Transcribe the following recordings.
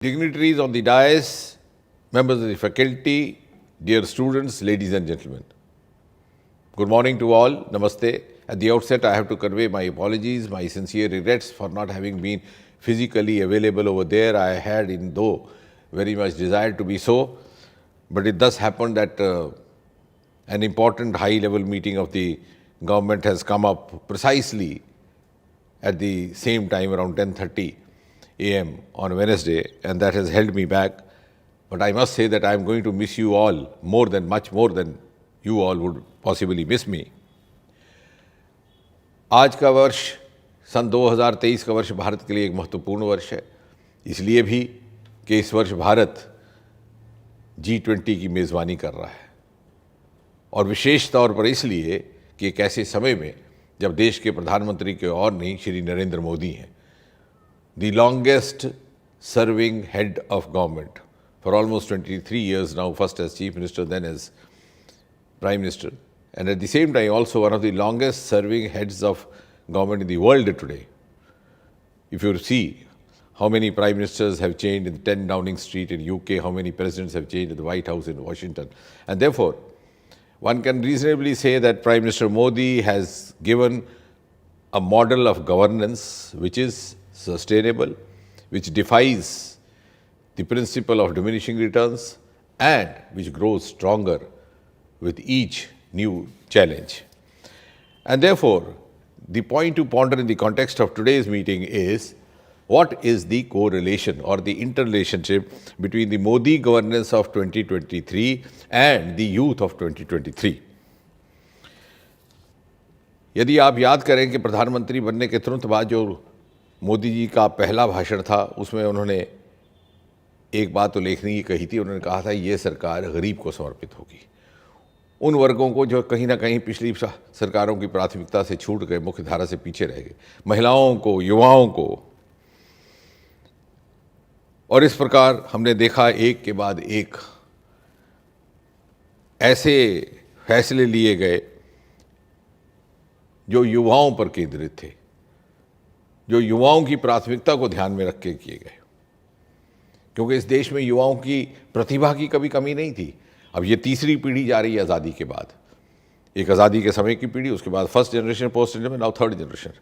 Dignitaries on the dais, members of the faculty, dear students, ladies and gentlemen. Good morning to all. Namaste. At the outset, I have to convey my apologies, my sincere regrets for not having been physically available over there. I had, in though very much desired to be so, but it thus happened that an important high-level meeting of the government has come up precisely at the same time, around 10:30 a.m. on Wednesday, and that has held me back. But I must say that I am going to miss you all much more than you all would possibly miss me. आज का वर्ष सन 2023 का वर्ष भारत के लिए एक महत्वपूर्ण वर्ष है, इसलिए भी कि इस वर्ष भारत G20 की मेज़बानी कर रहा है, और विशेष तौर पर इसलिए कि एक ऐसे समय में जब देश के प्रधानमंत्री के और नहीं श्री नरेंद्र मोदी हैं, the longest serving head of government for almost 23 years now, first as Chief Minister, then as Prime Minister, and at the same time also one of the longest serving heads of government in the world today. If you see how many Prime Ministers have changed in 10 Downing Street in UK, how many presidents have changed at the White House in Washington, and therefore one can reasonably say that Prime Minister Modi has given a model of governance which is sustainable, which defies the principle of diminishing returns, and which grows stronger with each new challenge. And therefore, the point to ponder in the context of today's meeting is, what is the correlation or the interrelationship between the Modi governance of 2023 and the youth of 2023? यदि आप याद करें कि प्रधानमंत्री बनने के तुरंत बाद जो मोदी जी का पहला भाषण था, उसमें उन्होंने एक बात उल्लेखनीय कही थी. उन्होंने कहा था ये सरकार गरीब को समर्पित होगी, उन वर्गों को जो कहीं ना कहीं पिछली सरकारों की प्राथमिकता से छूट गए, मुख्य धारा से पीछे रह गए, महिलाओं को, युवाओं को. और इस प्रकार हमने देखा एक के बाद एक ऐसे फैसले लिए गए जो युवाओं पर केंद्रित थे, जो युवाओं की प्राथमिकता को ध्यान में रख के किए गए, क्योंकि इस देश में युवाओं की प्रतिभा की कभी कमी नहीं थी. अब ये तीसरी पीढ़ी जा रही है आज़ादी के बाद. एक आज़ादी के समय की पीढ़ी, उसके बाद first generation, post generation, now third generation.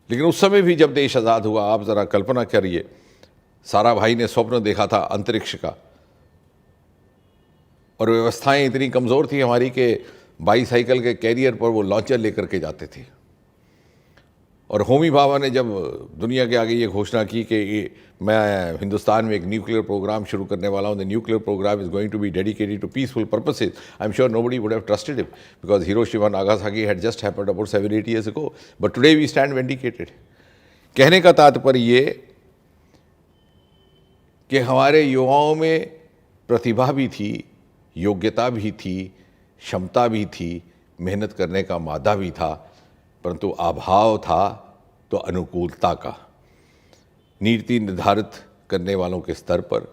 लेकिन उस समय भी जब देश आज़ाद हुआ, आप ज़रा कल्पना करिए, सारा भाई ने स्वप्न देखा था अंतरिक्ष का, और व्यवस्थाएं इतनी कमज़ोर थी हमारी कि बाईसाइकिल के कैरियर पर वो लॉन्चर लेकर के जाते थे. और होमी भाभा ने जब दुनिया के आगे ये घोषणा की कि मैं हिंदुस्तान में एक न्यूक्लियर प्रोग्राम शुरू करने वाला हूँ, the nuclear program is going to be dedicated to peaceful purposes, I am sure nobody would have trusted him, because Hiroshima Nagasaki had just happened about 7-8 years ago, but today we stand vindicated. कहने का तात्पर्य ये कि हमारे युवाओं में प्रतिभा भी थी, योग्यता भी थी, क्षमता भी थी, मेहनत करने का मादा भी था, परंतु अभाव था तो अनुकूलता का, नीति निर्धारित करने वालों के स्तर पर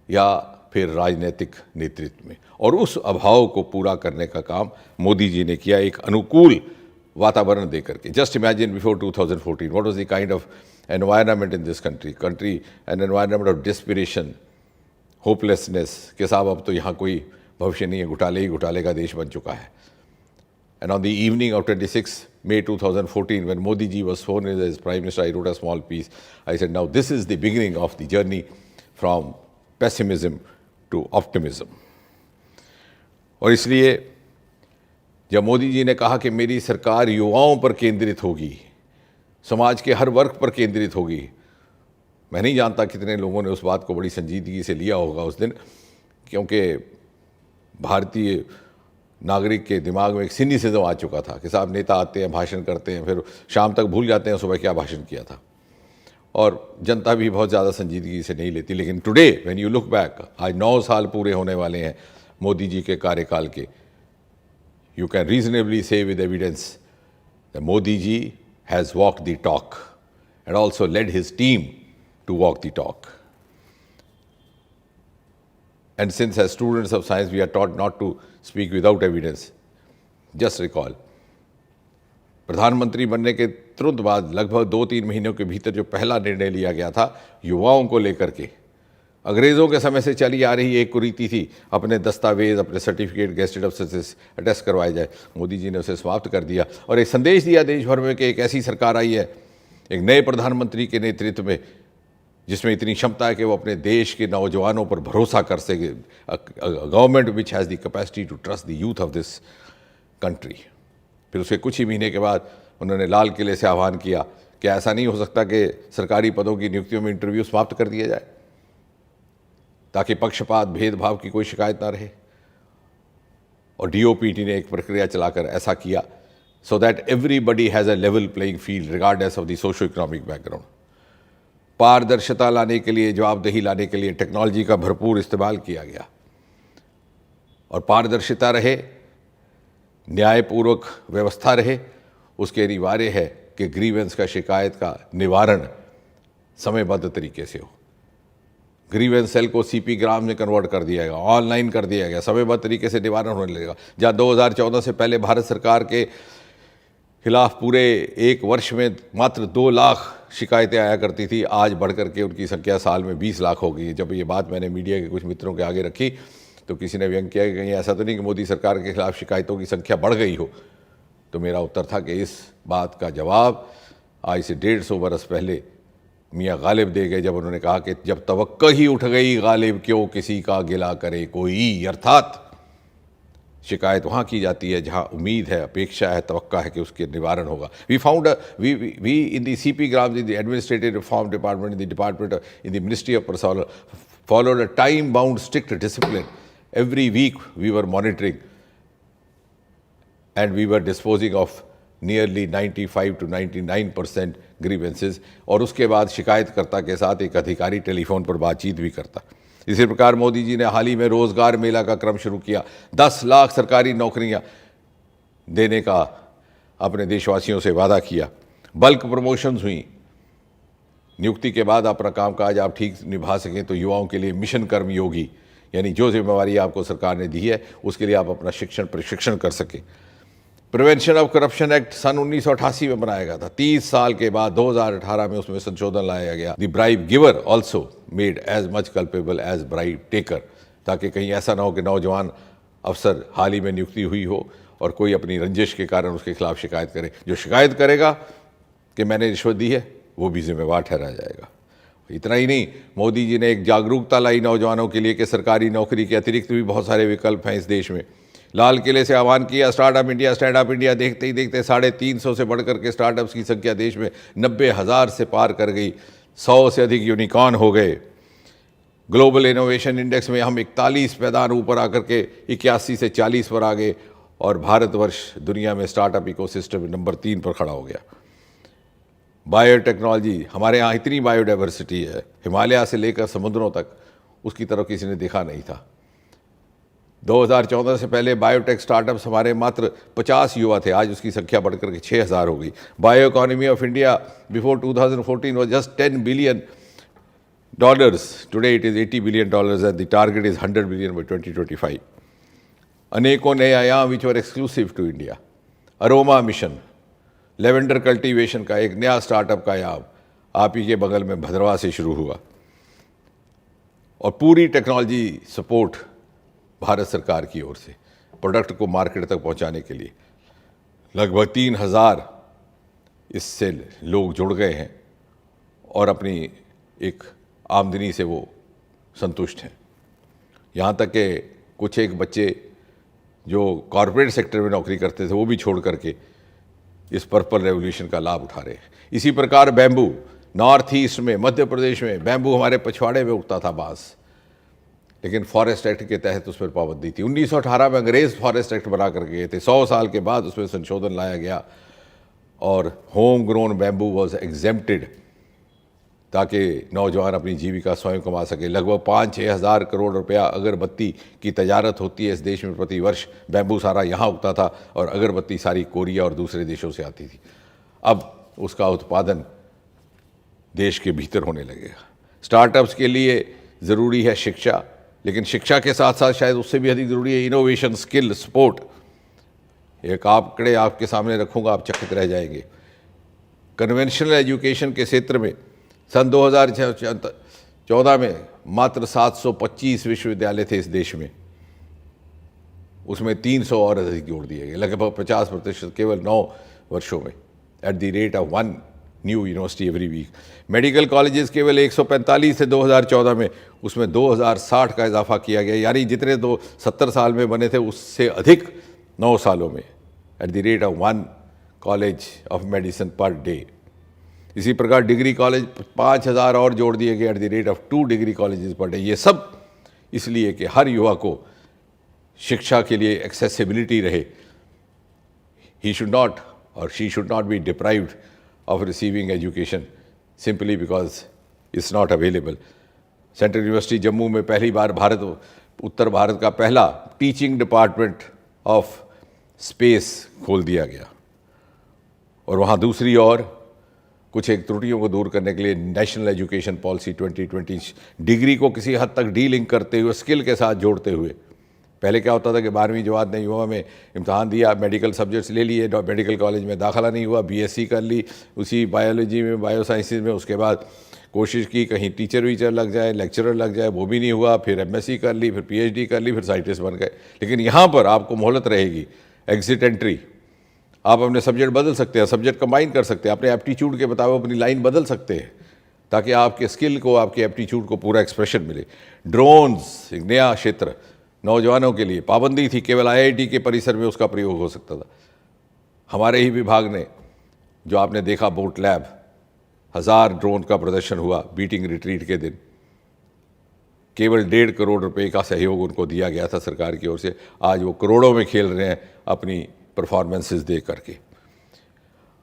या फिर राजनीतिक नेतृत्व में. और उस अभाव को पूरा करने का काम मोदी जी ने किया, एक अनुकूल वातावरण दे करके. Just imagine before 2014 what was the kind of environment in this country, an environment of desperation, hopelessness कि साहब अब तो यहाँ कोई भविष्य नहीं है, घुटाले ही घुटाले का देश बन चुका है. And on the evening of 26 May 2014, when Modi ji was sworn in as Prime Minister, I wrote a small piece. I said, now this is the beginning of the journey from pessimism to optimism. और इसलिए जब मोदी जी ने कहा कि मेरी सरकार युवाओं पर केंद्रित होगी, समाज के हर वर्ग पर केंद्रित होगी, मैं नहीं जानता कितने लोगों ने उस बात को बड़ी संजीदगी से लिया होगा उस दिन, क्योंकि भारतीय नागरिक के दिमाग में एक सिनिसिज्म आ चुका था कि साहब नेता आते हैं, भाषण करते हैं, फिर शाम तक भूल जाते हैं सुबह क्या भाषण किया था, और जनता भी बहुत ज़्यादा संजीदगी से नहीं लेती. लेकिन today when you look back, आज 9 साल पूरे होने वाले हैं मोदी जी के कार्यकाल के, you can reasonably say with evidence that Modi ji has walked the talk and also led his team to walk the talk. And since as students of science we are taught not to speak without evidence, just recall, प्रधानमंत्री बनने के तुरंत बाद लगभग 2-3 महीनों के भीतर जो पहला निर्णय लिया गया था युवाओं को लेकर के, अंग्रेज़ों के समय से चली आ रही एक कुरीति थी, अपने दस्तावेज, अपने सर्टिफिकेट गेस्टेड ऑफिसर्स अटेस्ट करवाए जाए, मोदी जी ने उसे समाप्त कर दिया और एक संदेश दिया देश भर में कि एक ऐसी सरकार आई है एक नए प्रधानमंत्री के नेतृत्व में जिसमें इतनी क्षमता है कि वो अपने देश के नौजवानों पर भरोसा कर सके, government which has the capacity to trust the youth of this country. फिर उसके कुछ ही महीने के बाद उन्होंने लाल किले से आह्वान किया कि ऐसा नहीं हो सकता कि सरकारी पदों की नियुक्तियों में इंटरव्यू समाप्त कर दिया जाए ताकि पक्षपात भेदभाव की कोई शिकायत ना रहे। और डीओपीटी ने एक प्रक्रिया चलाकर ऐसा किया so that everybody has a level playing field regardless of the socio economic background. पारदर्शिता लाने के लिए, जवाबदेही लाने के लिए टेक्नोलॉजी का भरपूर इस्तेमाल किया गया और पारदर्शिता रहे, न्यायपूर्वक व्यवस्था रहे, उसके अनिवार्य है कि ग्रीवेंस का, शिकायत का निवारण समयबद्ध तरीके से हो। ग्रीवेंस सेल को सीपी ग्राम में कन्वर्ट कर दिया गया, ऑनलाइन कर दिया गया, समयबद्ध तरीके से निवारण होने लगेगा। जहाँ 2014 से पहले भारत सरकार के खिलाफ पूरे एक वर्ष में मात्र 2 लाख शिकायतें आया करती थी, आज बढ़ करके उनकी संख्या साल में 20 लाख हो गई है। जब ये बात मैंने मीडिया के कुछ मित्रों के आगे रखी तो किसी ने व्यंग किया कि कहीं ऐसा तो नहीं कि मोदी सरकार के खिलाफ शिकायतों की संख्या बढ़ गई हो। तो मेरा उत्तर था कि इस बात का जवाब आज से 150 बरस पहले मियाँ गालिब दे गए, जब उन्होंने कहा कि जब तवक्को ही उठ गई गालिब, क्यों किसी का गिला करे कोई। अर्थात शिकायत वहाँ की जाती है जहाँ उम्मीद है, अपेक्षा है, तवक्का है कि उसके निवारण होगा। We found we in the CPGRAMS, in the administrative reform department, in the department, in the ministry of personnel, followed a time-bound strict discipline. Every week we were monitoring and we were disposing of nearly 95 to 99% grievances। और उसके बाद शिकायतकर्ता के साथ एक अधिकारी telephone पर बातचीत भी करता। इसी प्रकार मोदी जी ने हाल ही में रोजगार मेला का क्रम शुरू किया, 10 लाख सरकारी नौकरियां देने का अपने देशवासियों से वादा किया। बल्क प्रमोशंस हुई, नियुक्ति के बाद अपना कामकाज आप ठीक निभा सकें तो युवाओं के लिए मिशन कर्मयोगी, यानी जो जिम्मेवारी आपको सरकार ने दी है उसके लिए आप अपना शिक्षण प्रशिक्षण कर सकें। प्रिवेंशन ऑफ करप्शन एक्ट सन 1988 में बनाया गया था, 30 साल के बाद 2018 में उसमें संशोधन लाया गया। The bribe giver also made as much culpable as bribe taker, ताकि कहीं ऐसा ना हो कि नौजवान अफसर हाल ही में नियुक्ति हुई हो और कोई अपनी रंजिश के कारण उसके खिलाफ शिकायत करे। जो शिकायत करेगा कि मैंने रिश्वत दी है वो भी जिम्मेवार ठहरा जाएगा। इतना ही नहीं, मोदी जी ने एक जागरूकता लाई नौजवानों के लिए कि सरकारी नौकरी के अतिरिक्त भी बहुत सारे विकल्प हैं इस देश में। लाल किले से आह्वान किया स्टार्टअप इंडिया, स्टैंडअप इंडिया। देखते ही देखते 350 से बढ़कर के स्टार्टअप्स की संख्या देश में 90,000 से पार कर गई, 100 से अधिक यूनिकॉर्न हो गए। ग्लोबल इनोवेशन इंडेक्स में हम 41 पैदान ऊपर आकर के 81 से 40 पर आ गए और भारतवर्ष दुनिया में स्टार्टअप इकोसिस्टम नंबर 3 पर खड़ा हो गया। बायोटेक्नोलॉजी, हमारे यहाँ इतनी बायोडाइवर्सिटी है, हिमालय से लेकर समुद्रों तक, उसकी तरफ किसी ने देखा नहीं था। 2014 से पहले बायोटेक स्टार्टअप्स हमारे मात्र 50 युवा थे, आज उसकी संख्या बढ़कर के 6,000 हो गई। Bio economy of India before 2014 was just $10 billion. Today it is $80 billion and the target is $100 billion by 2025. अनेकों नए आयाम which were exclusive to India. Aroma mission, lavender cultivation का एक नया स्टार्टअप का आयाम आप ही के बगल में भद्रवा से शुरू हुआ और पूरी टेक्नोलॉजी सपोर्ट भारत सरकार की ओर से प्रोडक्ट को मार्केट तक पहुंचाने के लिए। लगभग 3,000 इससे लोग जुड़ गए हैं और अपनी एक आमदनी से वो संतुष्ट हैं। यहाँ तक कि कुछ एक बच्चे जो कॉरपोरेट सेक्टर में नौकरी करते थे वो भी छोड़ करके इस पर्पल रेवोल्यूशन का लाभ उठा रहे हैं। इसी प्रकार बैम्बू, नॉर्थ ईस्ट में, मध्य प्रदेश में बैम्बू हमारे पछवाड़े में उगता था बांस, लेकिन फॉरेस्ट एक्ट के तहत उस पर पाबंदी थी। 1918 में अंग्रेज फॉरेस्ट एक्ट बना कर गए थे, 100 साल के बाद उसमें संशोधन लाया गया और home grown bamboo was exempted ताकि नौजवान अपनी जीविका स्वयं कमा सके। लगभग 5-6 हज़ार करोड़ रुपया अगरबत्ती की तजारत होती है इस देश में प्रति वर्ष। बैम्बू सारा यहाँ उगता था और अगरबत्ती सारी कोरिया और दूसरे देशों से आती थी। अब उसका उत्पादन देश के भीतर होने लगेगा। स्टार्टअप्स के लिए ज़रूरी है शिक्षा, लेकिन शिक्षा के साथ साथ शायद उससे भी अधिक ज़रूरी है इनोवेशन, स्किल, सपोर्ट। एक आंकड़े आपके सामने रखूँगा, आप चकित रह जाएंगे। कन्वेंशनल एजुकेशन के क्षेत्र में सन 2014 में मात्र 725 विश्वविद्यालय थे इस देश में, उसमें 300 और अधिक जोड़ दिए गए, लगभग 50% केवल 9 वर्षों में, at the rate of 1 new university every week. Medical colleges केवल 145 थे 2014 में, उसमें 2060 का इजाफा किया गया, यानी जितने 70 साल में बने थे उससे अधिक 9 सालों में, at the rate of 1 college of medicine per day. इसी प्रकार डिग्री कॉलेज 5000 और जोड़ दिए गए, eight the rate of 2 degree colleges per day. ये सब इसलिए कि हर युवा को शिक्षा के लिए एक्सेसिबिलिटी रहे। ही शुड नॉट और she should not be deprived of receiving education simply because it's not available. Central university Jammu में पहली बार उत्तर भारत का पहला टीचिंग डिपार्टमेंट ऑफ स्पेस खोल दिया गया, और वहाँ दूसरी और कुछ एक त्रुटियों को दूर करने के लिए नेशनल एजुकेशन पॉलिसी 2020 डिग्री को किसी हद तक डीलिंक करते हुए, स्किल के साथ जोड़ते हुए। पहले क्या होता था कि 12वीं जमात ने युवा में इम्तहान दिया, मेडिकल सब्जेक्ट्स ले लिए, मेडिकल कॉलेज में दाखिला नहीं हुआ, बीएससी कर ली उसी बायोलॉजी में, बायो साइंसेज में, उसके बाद कोशिश की कहीं टीचर वीचर लग जाए, लेक्चरर लग जाए, वो भी नहीं हुआ, फिर एमएससी कर ली, फिर पीएचडी कर ली, फिर साइंटिस्ट बन गए। लेकिन यहाँ पर आपको मोहलत रहेगी, एग्जिट एंट्री, आप अपने सब्जेक्ट बदल सकते हैं, सब्जेक्ट कंबाइन कर सकते हैं, अपने एप्टीट्यूड के मुताबिक अपनी लाइन बदल सकते हैं, ताकि आपके स्किल को, आपके एप्टीट्यूड को पूरा एक्सप्रेशन मिले। ड्रोन्स एक नया क्षेत्र नौजवानों के लिए, पाबंदी थी, केवल आईआईटी के परिसर में उसका प्रयोग हो सकता था। हमारे ही विभाग ने, जो आपने देखा बोट लैब, 1000 ड्रोन का प्रदर्शन हुआ बीटिंग रिट्रीट के दिन, केवल 1.5 करोड़ रुपए का सहयोग उनको दिया गया था सरकार की ओर से। आज वो करोड़ों में खेल रहे हैं अपनी परफॉर्मेंसेस दे करके।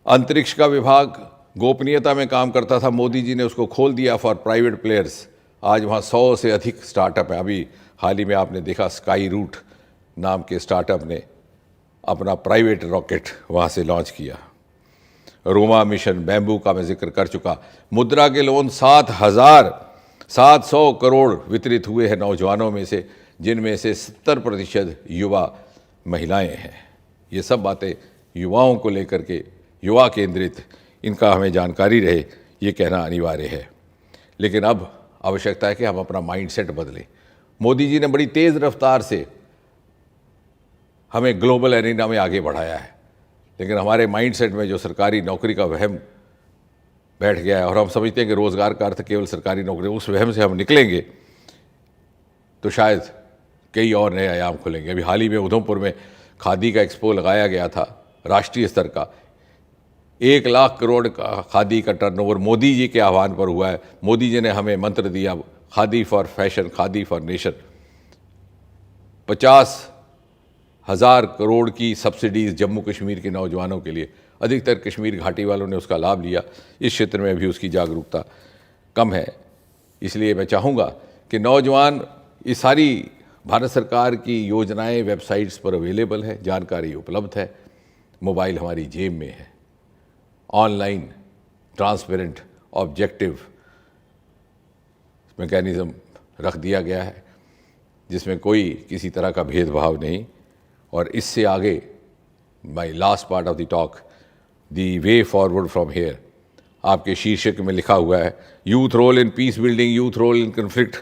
अंतरिक्ष का विभाग गोपनीयता में काम करता था, मोदी जी ने उसको खोल दिया फॉर प्राइवेट प्लेयर्स। आज वहाँ 100 से अधिक स्टार्टअप है। अभी हाल ही में आपने देखा स्काई रूट नाम के स्टार्टअप ने अपना प्राइवेट रॉकेट वहाँ से लॉन्च किया। रोमा मिशन, बैम्बू का मैं जिक्र कर चुका। मुद्रा के लोन 7,700 करोड़ वितरित हुए हैं नौजवानों में से, जिनमें से 70% युवा महिलाएं हैं। ये सब बातें युवाओं को लेकर के, युवा केंद्रित, इनका हमें जानकारी रहे, ये कहना अनिवार्य है। लेकिन अब आवश्यकता है कि हम अपना माइंडसेट बदलें। मोदी जी ने बड़ी तेज़ रफ्तार से हमें ग्लोबल एरिना में आगे बढ़ाया है, लेकिन हमारे माइंडसेट में जो सरकारी नौकरी का वहम बैठ गया है, और हम समझते हैं कि रोज़गार का अर्थ केवल सरकारी नौकरी, उस वहम से हम निकलेंगे तो शायद कई और नए आयाम खुलेंगे। अभी हाल ही में उधमपुर में खादी का एक्सपो लगाया गया था, राष्ट्रीय स्तर का। 1 लाख करोड़ का खादी का टर्नओवर मोदी जी के आह्वान पर हुआ है। मोदी जी ने हमें मंत्र दिया, khadi for fashion, khadi for nation. 50,000 crore की सब्सिडीज़ जम्मू कश्मीर के नौजवानों के लिए, अधिकतर कश्मीर घाटी वालों ने उसका लाभ लिया। इस क्षेत्र में भी उसकी जागरूकता कम है। इसलिए मैं चाहूँगा कि नौजवान, ये सारी भारत सरकार की योजनाएं वेबसाइट्स पर अवेलेबल है, जानकारी उपलब्ध है, मोबाइल हमारी जेब में है। ऑनलाइन ट्रांसपेरेंट ऑब्जेक्टिव मैकेनिज़्म रख दिया गया है, जिसमें कोई किसी तरह का भेदभाव नहीं। और इससे आगे, my last part of the talk, the way forward from here, आपके शीर्षक में लिखा हुआ है, youth role in peace building, youth role in conflict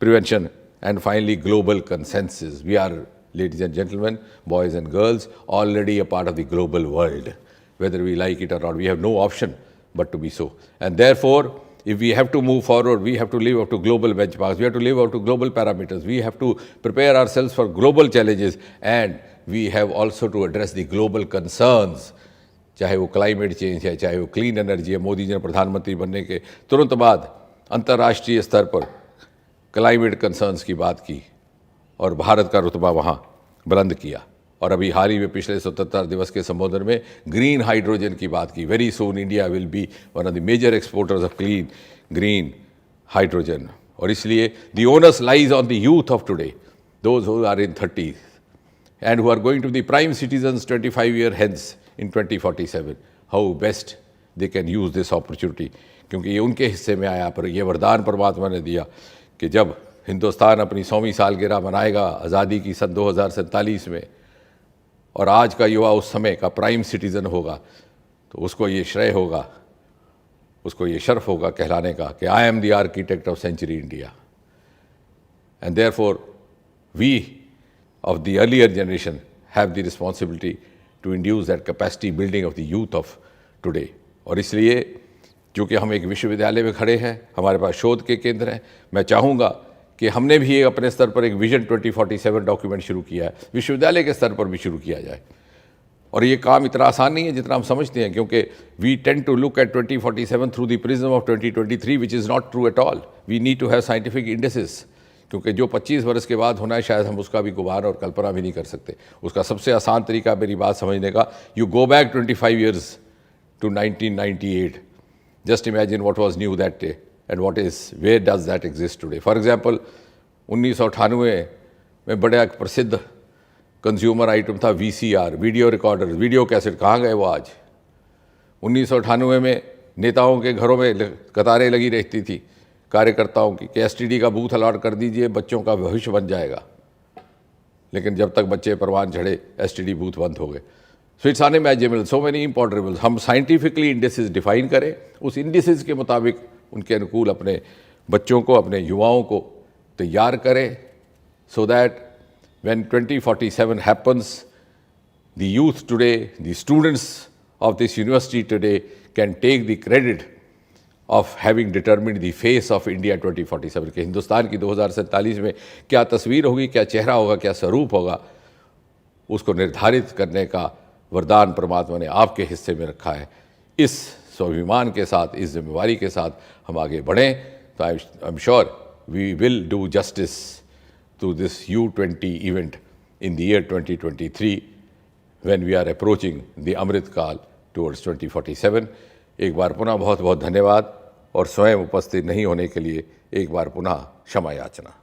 prevention, and finally global consensus. We are, ladies and gentlemen, boys and girls, already a part of the global world. Whether we like it or not, we have no option but to be so. And therefore, if we have to move forward, we have to live up to global benchmarks, we have to live up to global parameters, we have to prepare ourselves for global challenges, and we have also to address the global concerns, चाहे वो climate change है, चाहे वो clean energy है। मोदी जी ने प्रधानमंत्री बनने के तुरंत बाद अंतर्राष्ट्रीय स्तर पर क्लाइमेट कंसर्न्स की बात की और भारत का रुतबा वहाँ बुलंद किया। और अभी हाल ही में पिछले 77 दिवस के संबोधन में ग्रीन हाइड्रोजन की बात की। Very soon India will be one of the major exporters of clean green hydrogen. और इसलिए the onus lies on the youth of today, those who are in 30s and who are going to be prime citizens 25 years hence in 2047, how best they can use this opportunity, क्योंकि ये उनके हिस्से में आया। पर ये वरदान परमात्मा ने दिया कि जब हिंदुस्तान अपनी 100वीं सालगिरह मनाएगा आज़ादी की सन 2047 में, और आज का युवा उस समय का प्राइम सिटीज़न होगा, तो उसको ये श्रेय होगा उसको ये शर्फ होगा कहलाने का कि I am the architect of century India. And therefore we of the earlier generation have the responsibility to induce that capacity building of the youth of today। और इसलिए चूँकि हम एक विश्वविद्यालय में खड़े हैं, हमारे पास शोध के केंद्र हैं, मैं चाहूँगा कि हमने भी अपने स्तर पर एक विजन 2047 डॉक्यूमेंट शुरू किया है, विश्वविद्यालय के स्तर पर भी शुरू किया जाए। और ये काम इतना आसान नहीं है जितना हम समझते हैं, क्योंकि we tend to look at 2047 through the prism of 2023 which is not true at all. We need to have scientific indices, क्योंकि जो 25 वर्ष के बाद होना है शायद हम उसका भी गुमान और कल्पना भी नहीं कर सकते। उसका सबसे आसान तरीका मेरी बात समझने का, you go back 25 years to 1998, just imagine what was new that day and what is where does that exist today. For example 1998 में बड़ा एक प्रसिद्ध कंज्यूमर आइटम था VCR, video recorder, video cassette. कहाँ गए वो आज? 1998 में नेताओं के घरों में कतारें लगी रहती थी कार्यकर्ताओं की कि STD का बूथ अलॉट कर दीजिए, बच्चों का भविष्य बन जाएगा। लेकिन जब तक बच्चे परवान चढ़े STD बूथ बंद हो गए। So it's unimaginable, so many imponderables. हम साइंटिफिकली इंडिसेस डिफाइन करें, उस इंडिसेस के मुताबिक उनके अनुकूल अपने बच्चों को, अपने युवाओं को तैयार करें, so that when 2047 happens, the youth today, the students of this university today can take the credit of having determined the face of India 2047 के हिंदुस्तान की 2047 में क्या तस्वीर होगी, क्या चेहरा होगा, क्या स्वरूप होगा, उसको निर्धारित करने का वरदान परमात्मा ने आपके हिस्से में रखा है। इस स्वाभिमान के साथ, इस जिम्मेवारी के साथ हम आगे बढ़ें तो I am sure we will do justice to this U20 event in the year 2023 when we are approaching the Amrit Kaal towards 2047। एक बार पुनः बहुत बहुत धन्यवाद, और स्वयं उपस्थित नहीं होने के लिए एक बार पुनः क्षमा याचना।